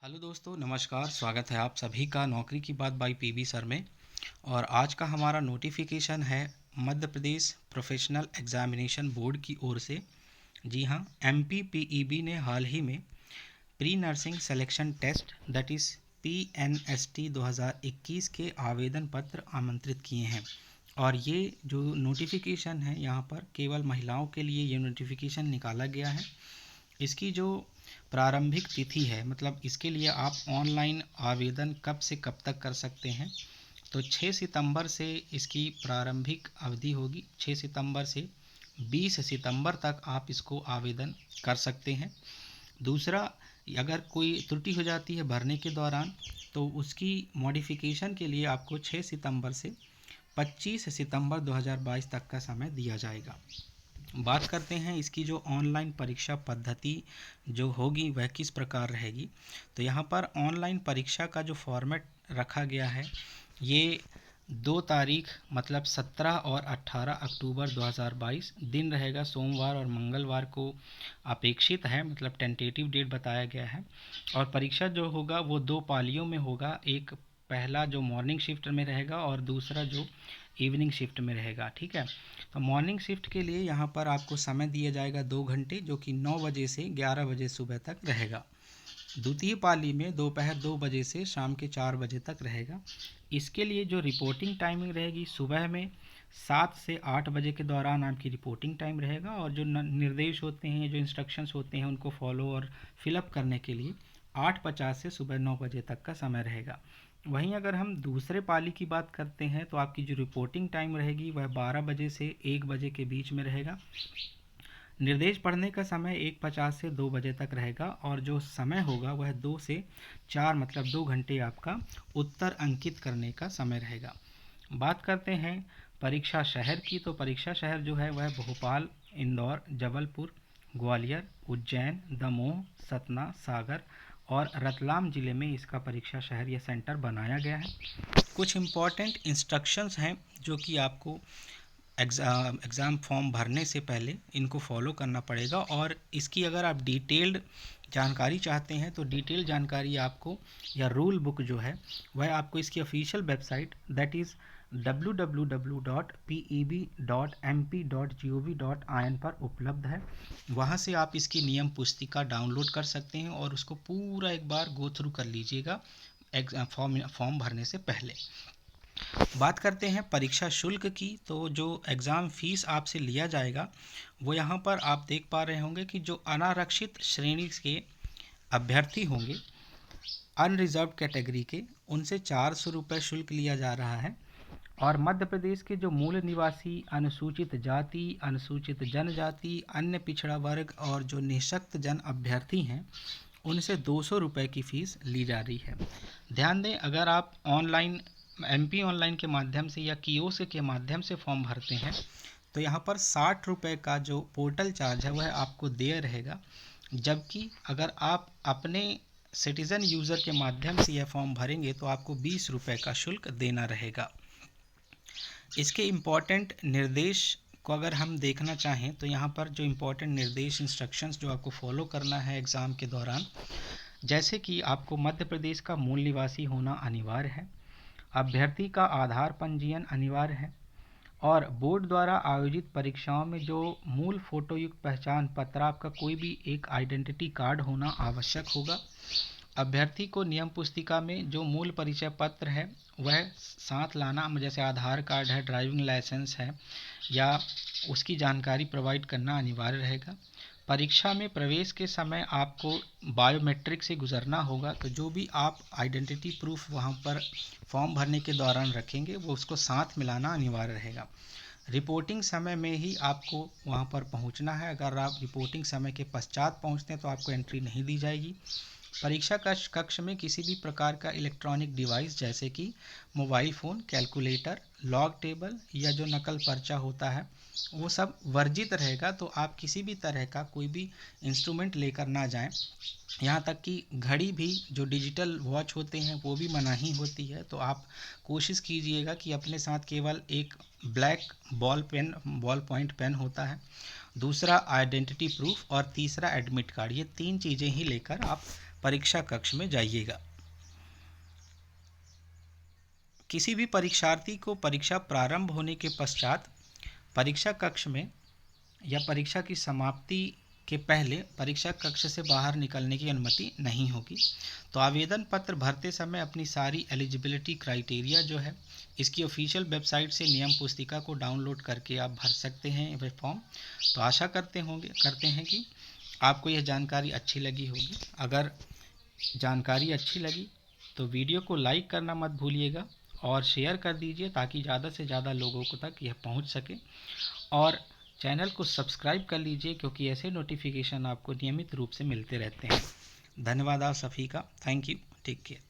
Hello दोस्तों, नमस्कार। स्वागत है आप सभी का नौकरी की बात बाय पीबी सर में। और आज का हमारा नोटिफिकेशन है Madhya Pradesh professional examination board की ओर से। जी हाँ, एमपीपीईबी ने हाल ही में pre nursing selection test that is PNST 2021 के आवेदन पत्र आमंत्रित किए हैं। और ये जो नोटिफिकेशन है यहाँ पर केवल महिलाओं के लिए ये नोटिफिकेशन निकाला गया है। इसकी जो प्रारंभिक तिथि है, मतलब इसके लिए आप ऑनलाइन आवेदन कब से कब तक कर सकते हैं, तो 6 सितंबर से इसकी प्रारंभिक अवधि होगी। 6 सितंबर से 20 सितंबर तक आप इसको आवेदन कर सकते हैं। दूसरा, अगर कोई त्रुटि हो जाती है भरने के दौरान, तो उसकी मॉडिफिकेशन के लिए आपको 6 सितंबर से 25 सितंबर 2022 तक का समय दिया जाएगा। बात करते हैं इसकी जो ऑनलाइन परीक्षा पद्धति जो होगी वह किस प्रकार रहेगी। तो यहाँ पर ऑनलाइन परीक्षा का जो फॉर्मेट रखा गया है, ये 2 तारीख मतलब 17 और 18 अक्टूबर 2022 दिन रहेगा, सोमवार और मंगलवार को अपेक्षित है, मतलब टेंटेटिव डेट बताया गया है। और परीक्षा जो होगा वो 2 पालियों में होगा, एक पहला जो मॉर्निंग शिफ्ट में रहेगा और दूसरा जो इवनिंग शिफ्ट में रहेगा। ठीक है, तो मॉर्निंग शिफ्ट के लिए यहाँ पर आपको समय दिया जाएगा 2 घंटे, जो कि 9 बजे से 11 बजे सुबह तक रहेगा। द्वितीय पाली में दोपहर 2 बजे से शाम के 4 बजे तक रहेगा। इसके लिए जो रिपोर्टिंग टाइमिंग रहेगी, सुबह में 7 से 8 बजे के दौरान आपकी रिपोर्टिंग टाइम रहेगा। और जो निर्देश होते हैं, जो इंस्ट्रक्शंस होते हैं, उनको फॉलो और फिलअप करने के लिए 8:50 से सुबह 9 बजे तक का समय रहेगा। वहीं अगर हम दूसरे पाली की बात करते हैं, तो आपकी जो रिपोर्टिंग टाइम रहेगी वह 12 बजे से 1 बजे के बीच में रहेगा। निर्देश पढ़ने का समय 1:50 से 2 बजे तक रहेगा। और जो समय होगा वह 2 से 4 मतलब 2 घंटे आपका उत्तर अंकित करने का समय रहेगा। बात करते हैं परीक्षा शहर की, तो परीक्षा शहर जो है वह भोपाल, इंदौर, जबलपुर, ग्वालियर, उज्जैन, दमोह, सतना, सागर और रतलाम ज़िले में इसका परीक्षा शहर या सेंटर बनाया गया है। कुछ इम्पॉर्टेंट इंस्ट्रक्शंस हैं जो कि आपको एग्ज़ाम फॉर्म भरने से पहले इनको फॉलो करना पड़ेगा। और इसकी अगर आप डिटेल्ड जानकारी चाहते हैं, तो डिटेल जानकारी आपको या रूल बुक जो है वह आपको इसकी official website that is www.peb.mp.gov.in पर उपलब्ध है। वहाँ से आप इसकी नियम पुस्तिका डाउनलोड कर सकते हैं और उसको पूरा एक बार गो थ्रू कर लीजिएगा फॉर्म भरने से पहले। बात करते हैं परीक्षा शुल्क की, तो जो एग्ज़ाम फ़ीस आपसे लिया जाएगा वो यहाँ पर आप देख पा रहे होंगे कि जो अनारक्षित श्रेणी के अभ्यर्थी होंगे, अनरिजर्व कैटेगरी के, उनसे 400 रुपये शुल्क लिया जा रहा है। और मध्य प्रदेश के जो मूल निवासी अनुसूचित जाति, अनुसूचित जनजाति, अन्य पिछड़ा वर्ग और जो निःशक्त जन अभ्यर्थी हैं, उनसे 200 रुपये की फ़ीस ली जा रही है। ध्यान दें, अगर आप ऑनलाइन एमपी ऑनलाइन के माध्यम से या कियोस्क के माध्यम से फॉर्म भरते हैं, तो यहाँ पर 60 रुपये का जो पोर्टल चार्ज है वह आपको देय रहेगा। जबकि अगर आप अपने सिटीज़न यूज़र के माध्यम से यह फॉर्म भरेंगे तो आपको 20 रुपये का शुल्क देना रहेगा। इसके इम्पॉर्टेंट निर्देश को अगर हम देखना चाहें, तो यहाँ पर जो इम्पॉर्टेंट निर्देश इंस्ट्रक्शंस जो आपको फॉलो करना है एग्ज़ाम के दौरान, जैसे कि आपको मध्य प्रदेश का मूल निवासी होना अनिवार्य है, अभ्यर्थी का आधार पंजीयन अनिवार्य है, और बोर्ड द्वारा आयोजित परीक्षाओं में जो मूल फ़ोटोयुक्त पहचान पत्र, आपका कोई भी एक आइडेंटिटी कार्ड होना आवश्यक होगा। अभ्यर्थी को नियम पुस्तिका में जो मूल परिचय पत्र है वह साथ लाना, जैसे आधार कार्ड है, ड्राइविंग लाइसेंस है, या उसकी जानकारी प्रोवाइड करना अनिवार्य रहेगा। परीक्षा में प्रवेश के समय आपको बायोमेट्रिक से गुजरना होगा, तो जो भी आप आइडेंटिटी प्रूफ वहाँ पर फॉर्म भरने के दौरान रखेंगे वो उसको साथ मिलाना अनिवार्य रहेगा। रिपोर्टिंग समय में ही आपको वहाँ पर पहुँचना है। अगर आप रिपोर्टिंग समय के पश्चात पहुँचते हैं तो आपको एंट्री नहीं दी जाएगी। परीक्षा कक्ष में किसी भी प्रकार का इलेक्ट्रॉनिक डिवाइस जैसे कि mobile phone, calculator, log table या जो नकल पर्चा होता है वो सब वर्जित रहेगा। तो आप किसी भी तरह का कोई भी इंस्ट्रूमेंट लेकर ना जाएं। यहाँ तक कि घड़ी भी, जो डिजिटल वॉच होते हैं, वो भी मनाही होती है। तो आप कोशिश कीजिएगा कि अपने साथ केवल एक ब्लैक बॉल पॉइंट पेन होता है, दूसरा आइडेंटिटी प्रूफ और तीसरा एडमिट कार्ड, ये 3 चीज़ें ही लेकर आप परीक्षा कक्ष में जाइएगा। किसी भी परीक्षार्थी को परीक्षा प्रारंभ होने के पश्चात परीक्षा कक्ष में या परीक्षा की समाप्ति के पहले परीक्षा कक्ष से बाहर निकलने की अनुमति नहीं होगी। तो आवेदन पत्र भरते समय अपनी सारी एलिजिबिलिटी क्राइटेरिया जो है इसकी ऑफिशियल वेबसाइट से नियम पुस्तिका को डाउनलोड करके आप भर सकते हैं वह फॉर्म। तो आशा करते हैं कि आपको यह जानकारी अच्छी लगी होगी। अगर जानकारी अच्छी लगी तो वीडियो को लाइक करना मत भूलिएगा और शेयर कर दीजिए ताकि ज़्यादा से ज़्यादा लोगों को तक यह पहुंच सके। और चैनल को सब्सक्राइब कर लीजिए क्योंकि ऐसे नोटिफिकेशन आपको नियमित रूप से मिलते रहते हैं। धन्यवाद आप सभी का। Thank you. Take care.